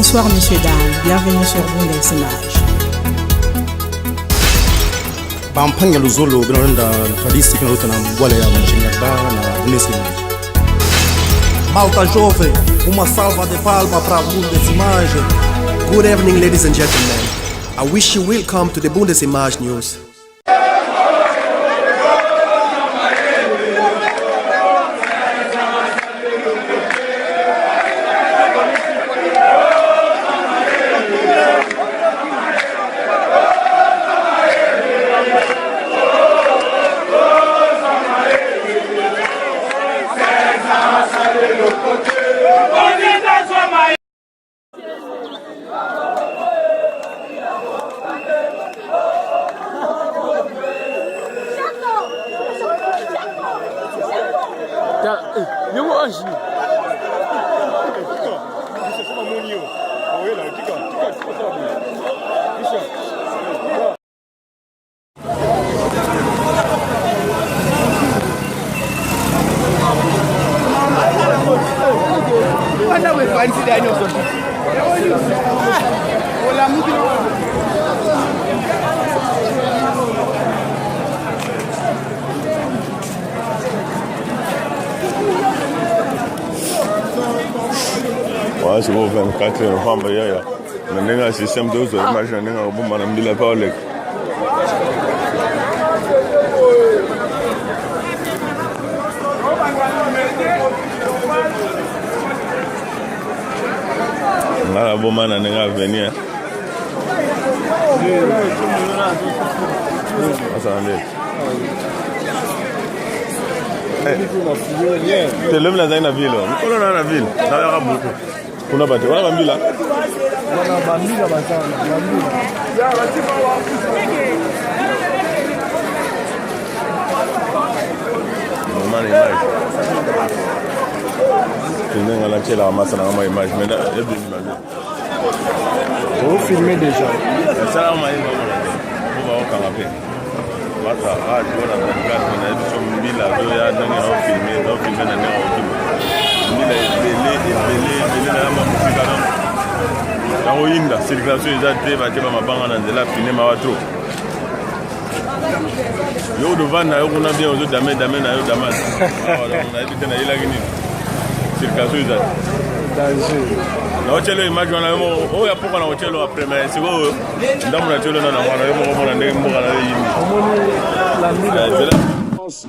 Bonsoir messieurs, dames, bienvenue sur Bundesimage. Bampanga luzolo binonda tradisi kinota na mbwale ya mshinga na Bundesimage. Malta jovem, uma salva de palmas para a Bundesimage. Good evening, ladies and gentlemen. I wish you welcome to the Bundesimage news. C'est bon, 24 novembre, il y a un système de autres, imagine, il y a un bon madame de la parole. On a un bon madame à venir. C'est l'homme là dans la ville. On est dans la ville. Dans la Raboutou. On a battu. On a battu là. Vous filmez déjà.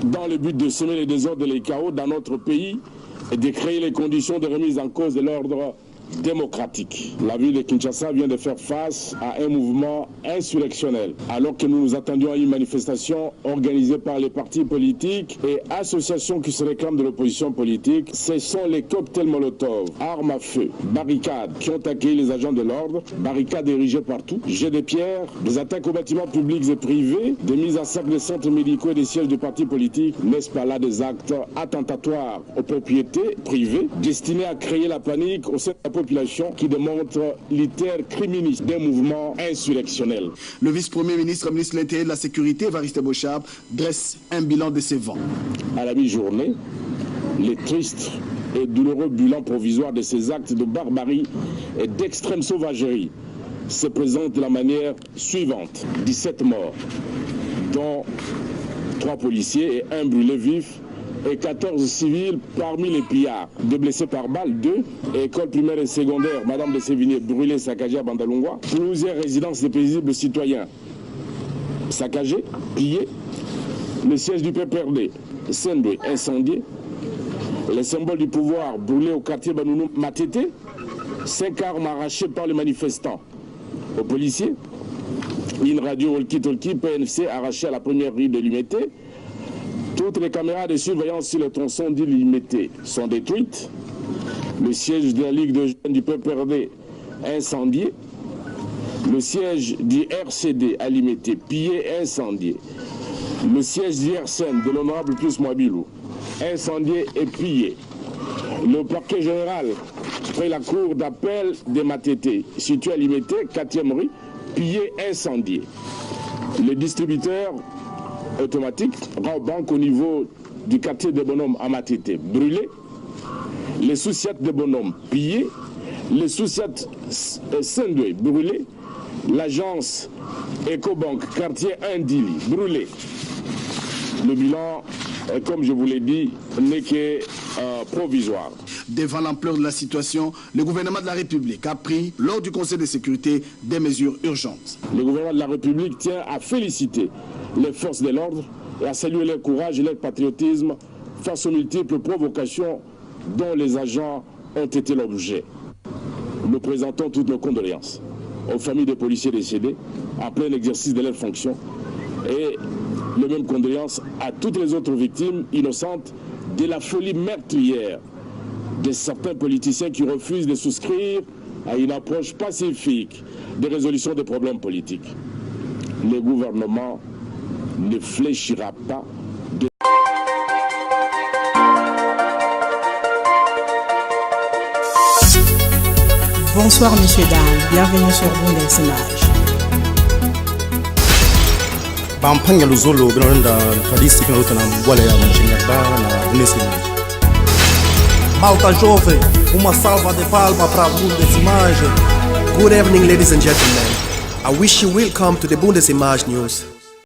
Dans le but de semer les désordres et les chaos dans notre pays et de créer les conditions de remise en cause de l'ordre démocratique. La ville de Kinshasa vient de faire face à un mouvement insurrectionnel. Alors que nous nous attendions à une manifestation organisée par les partis politiques et associations qui se réclament de l'opposition politique, ce sont les cocktails Molotov, armes à feu, barricades qui ont accueilli les agents de l'ordre, barricades érigées partout, jets de pierres, des attaques aux bâtiments publics et privés, des mises en sac des centres médicaux et des sièges de partis politiques, n'est-ce pas là des actes attentatoires aux propriétés privées destinés à créer la panique au sein de la population qui démontre l'hypercriminisme d'un mouvement insurrectionnel. Le vice-premier ministre de l'Intérieur et de la Sécurité, Evariste Bochab, dresse un bilan décevant. À la mi-journée, les tristes et douloureux bilan provisoire de ces actes de barbarie et d'extrême sauvagerie se présentent de la manière suivante. 17 morts, dont 3 policiers et 1 brûlé vif, et 14 civils parmi les pillards. 2 blessés par balle, 2. École primaire et secondaire, Madame de Sévigné, brûlée, saccagée à Bandalungwa. Plusieurs résidences de paisibles citoyens saccagées, pillées. Le siège du PPRD, Sendwe, incendié. Les symboles du pouvoir brûlés au quartier Banounou Matete. 5 armes arrachées par les manifestants aux policiers. Une radio walkie-talkie PNFC arrachée à la première rue de Limité. Toutes les caméras de surveillance sur le tronçon d'Illimité sont détruites. Le siège de la Ligue de jeunes du PPRD incendié. Le siège du RCD à Limité pillé et incendié. Le siège du RCN de l'honorable Pius Mwabilou incendié et pillé. Le parquet général près la cour d'appel de Matete situé à Limité, 4e rue, pillé et incendié. Les distributeurs automatiques, banque au niveau du quartier des bonhommes à Matete, brûlés. Les sous-siètes des bonhommes pillés. les Souciates Sendoué brûlés, l'agence EcoBank quartier Indili brûlée. Le bilan, comme je vous l'ai dit, n'est que provisoire. Devant l'ampleur de la situation, le gouvernement de la République a pris, lors du Conseil de sécurité, des mesures urgentes. Le gouvernement de la République tient à féliciter les forces de l'ordre et à saluer leur courage et leur patriotisme face aux multiples provocations dont les agents ont été l'objet. Nous présentons toutes nos condoléances aux familles des policiers décédés en plein exercice de leurs fonctions et les mêmes condoléances à toutes les autres victimes innocentes de la folie meurtrière de certains politiciens qui refusent de souscrire à une approche pacifique de résolution des problèmes politiques. Le gouvernement ne fléchira pas de... Bonsoir messieurs, dames, bienvenue sur Bundes Images. Bampanya Luzolo binarenda tradisi kinarota na mbwale ya Mshenga na Bundes Images. Malta jovem, uma salva de palmas para Bundesimage. Good evening, ladies and gentlemen. I wish you welcome to the Bundesimage News.